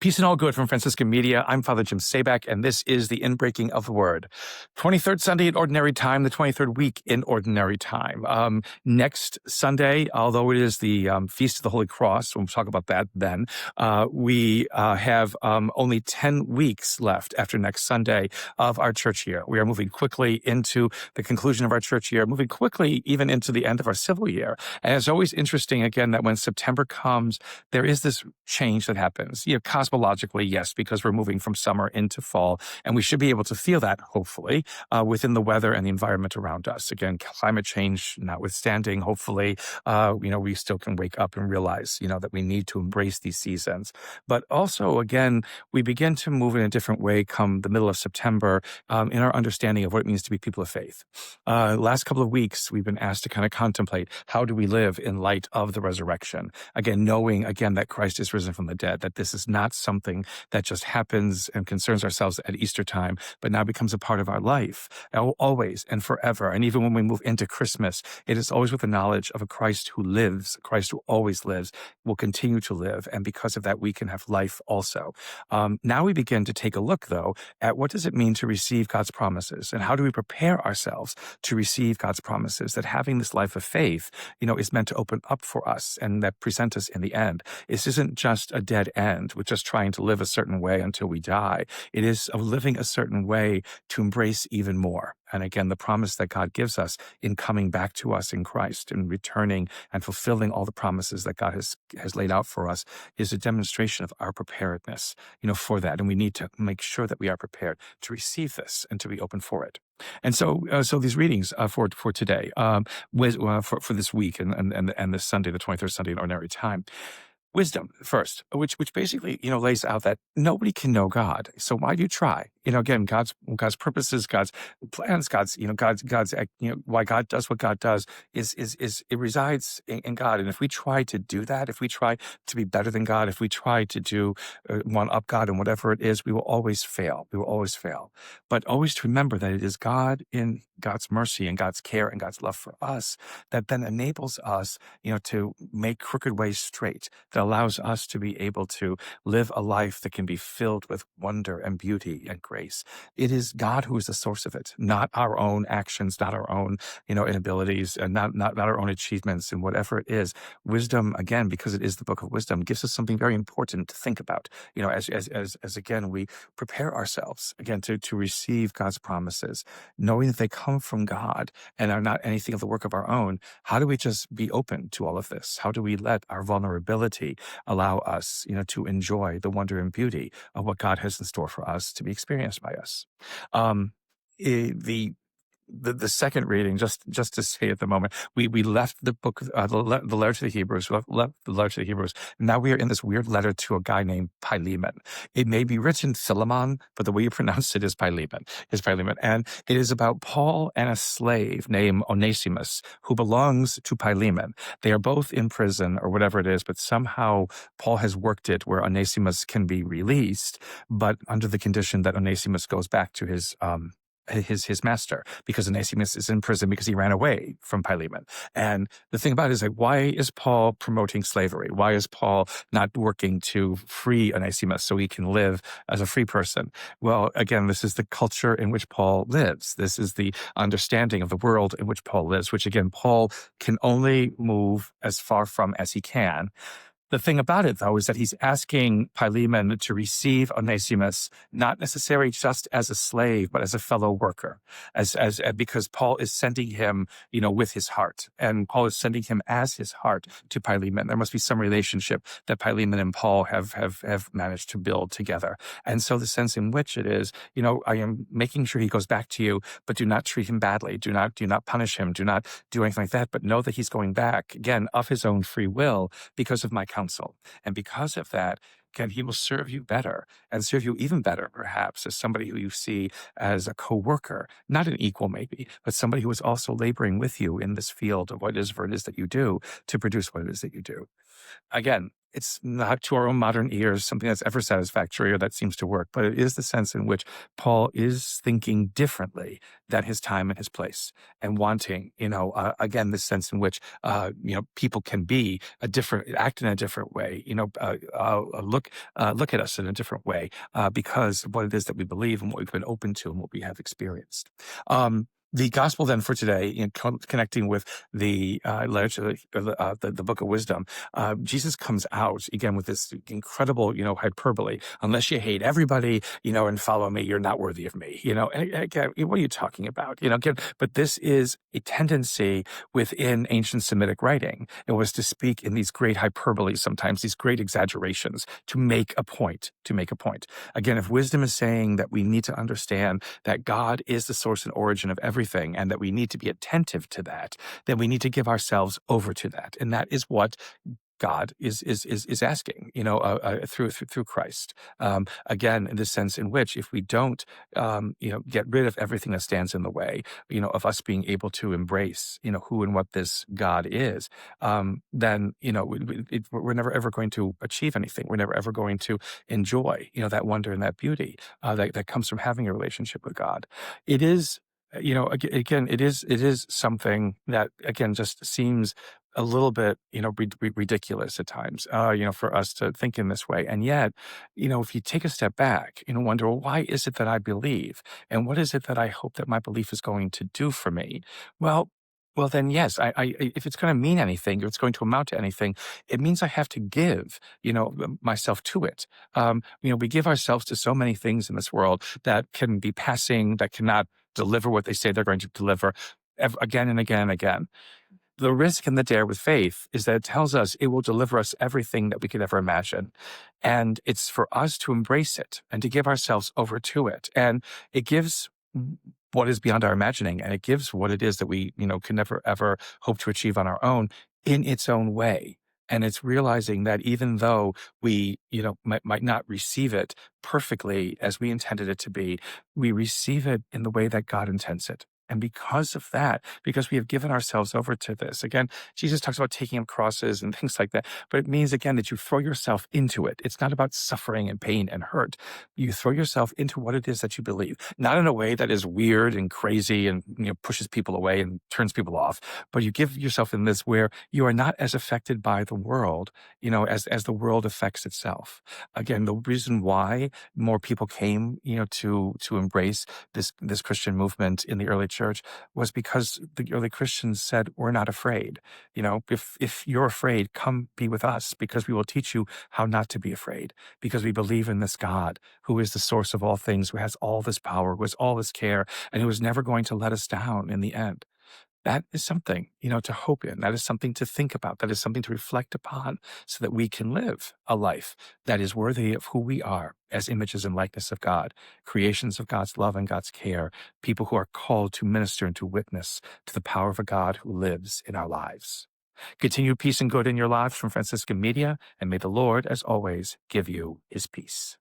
Peace and all good from Franciscan Media. I'm Father Jim Sabak, and this is the Inbreaking of the Word. 23rd Sunday in Ordinary Time, the 23rd week in Ordinary Time. Next Sunday, although it is the Feast of the Holy Cross, we'll talk about that then, we have only 10 weeks left after next Sunday of our church year. We are moving quickly into the conclusion of our church year, moving quickly even into the end of our civil year. And it's always interesting, again, that when September comes, there is this change that happens. Cosmologically, yes, because we're moving from summer into fall, and we should be able to feel that, hopefully, within the weather and the environment around us. Again, climate change notwithstanding, hopefully, we still can wake up and realize, that we need to embrace these seasons. But also, again, we begin to move in a different way come the middle of September in our understanding of what it means to be people of faith. Last couple of weeks, we've been asked to kind of contemplate how do we live in light of the resurrection. Again, knowing, again, that Christ is risen from the dead, that this is not something that just happens and concerns ourselves at Easter time, but now becomes a part of our life, always and forever. And even when we move into Christmas, it is always with the knowledge of a Christ who lives, a Christ who always lives, will continue to live. And because of that, we can have life also. Now we begin to take a look, though, at what does it mean to receive God's promises, and how do we prepare ourselves to receive God's promises, that having this life of faith, is meant to open up for us and that present us in the end. This isn't just a dead end with just trying to live a certain way until we die. It is of living a certain way to embrace even more. And again, the promise that God gives us in coming back to us in Christ and returning and fulfilling all the promises that God has laid out for us is a demonstration of our preparedness, for that. And we need to make sure that we are prepared to receive this and to be open for it. And so these readings for today, for this week and this Sunday, the 23rd Sunday in Ordinary Time. Wisdom first, which basically, lays out that nobody can know God. So why do you try? Again, God's purposes, God's plans, God's why God does what God does is it resides in God. And if we try to do that, if we try to be better than God, if we try to do one up God and whatever it is, we will always fail. We will always fail. But always to remember that it is God in God's mercy and God's care and God's love for us that then enables us, to make crooked ways straight, that allows us to be able to live a life that can be filled with wonder and beauty and grace. It is God who is the source of it, not our own actions, not our own, inabilities, and not our own achievements, and whatever it is. Wisdom, again, because it is the book of wisdom, gives us something very important to think about. As again we prepare ourselves again to receive God's promises, knowing that they come from God and are not anything of the work of our own. How do we just be open to all of this? How do we let our vulnerability allow us, to enjoy the wonder and beauty of what God has in store for us to be experienced by us? The second reading, just to say at the moment, we left the book, the letter to the Hebrews, left the letter to the Hebrews. Now we are in this weird letter to a guy named Philemon. It may be written Philemon, but the way you pronounce it is Philemon. And it is about Paul and a slave named Onesimus who belongs to Philemon. They are both in prison or whatever it is, but somehow Paul has worked it where Onesimus can be released, but under the condition that Onesimus goes back to his master, because Onesimus is in prison because he ran away from Philemon. And the thing about it is, why is Paul promoting slavery? Why is Paul not working to free Onesimus so he can live as a free person? Well, again, this is the culture in which Paul lives. This is the understanding of the world in which Paul lives, which again, Paul can only move as far from as he can. The thing about it, though, is that he's asking Philemon to receive Onesimus, not necessarily just as a slave, but as a fellow worker, because Paul is sending him, with his heart, and Paul is sending him as his heart to Philemon. There must be some relationship that Philemon and Paul have managed to build together. And so the sense in which it is, I am making sure he goes back to you, but do not treat him badly. Do not punish him. Do not do anything like that. But know that he's going back, again, of his own free will, because of my counsel. And because of that, again, he will serve you better and serve you even better, perhaps, as somebody who you see as a co-worker, not an equal maybe, but somebody who is also laboring with you in this field of whatever it is that you do to produce what it is that you do. Again, it's not to our own modern ears something that's ever satisfactory or that seems to work, but it is the sense in which Paul is thinking differently than his time and his place, and wanting, again, this sense in which, people can be act in a different way, look at us in a different way, because of what it is that we believe and what we've been open to and what we have experienced. The gospel then for today, connecting with the letter to the book of wisdom, Jesus comes out again with this incredible, hyperbole. Unless you hate everybody, and follow me, you're not worthy of me. And again, what are you talking about? Again, but this is a tendency within ancient Semitic writing. It was to speak in these great hyperboles, sometimes these great exaggerations, to make a point. To make a point. Again, if wisdom is saying that we need to understand that God is the source and origin of everything, and that we need to be attentive to that, then we need to give ourselves over to that. And that is what God is asking, through Christ. Again, in the sense in which, if we don't, get rid of everything that stands in the way, of us being able to embrace, who and what this God is, then, we're never ever going to achieve anything. We're never ever going to enjoy, that wonder and that beauty that comes from having a relationship with God. It is. Again, it is something that, again, just seems a little bit, ridiculous at times, for us to think in this way. And yet, if you take a step back, wonder, well, why is it that I believe? And what is it that I hope that my belief is going to do for me? Well, then, yes, if it's going to mean anything, or it's going to amount to anything, it means I have to give, myself to it. We give ourselves to so many things in this world that can be passing, that cannot deliver what they say they're going to deliver again and again and again. The risk and the dare with faith is that it tells us it will deliver us everything that we could ever imagine. And it's for us to embrace it and to give ourselves over to it. And it gives what is beyond our imagining, and it gives what it is that we, can never ever hope to achieve on our own in its own way. And it's realizing that even though we, might not receive it perfectly as we intended it to be, we receive it in the way that God intends it. And because of that, because we have given ourselves over to this, again, Jesus talks about taking up crosses and things like that, but it means, again, that you throw yourself into it. It's not about suffering and pain and hurt. You throw yourself into what it is that you believe, not in a way that is weird and crazy and, pushes people away and turns people off, but you give yourself in this where you are not as affected by the world, as the world affects itself. Again, the reason why more people came, to embrace this Christian movement in the early church was because the early Christians said, we're not afraid. If you're afraid, come be with us, because we will teach you how not to be afraid, because we believe in this God who is the source of all things, who has all this power, who has all this care, and who is never going to let us down in the end. That is something, to hope in. That is something to think about. That is something to reflect upon, so that we can live a life that is worthy of who we are as images and likeness of God, creations of God's love and God's care, people who are called to minister and to witness to the power of a God who lives in our lives. Continued peace and good in your lives from Franciscan Media, and may the Lord, as always, give you his peace.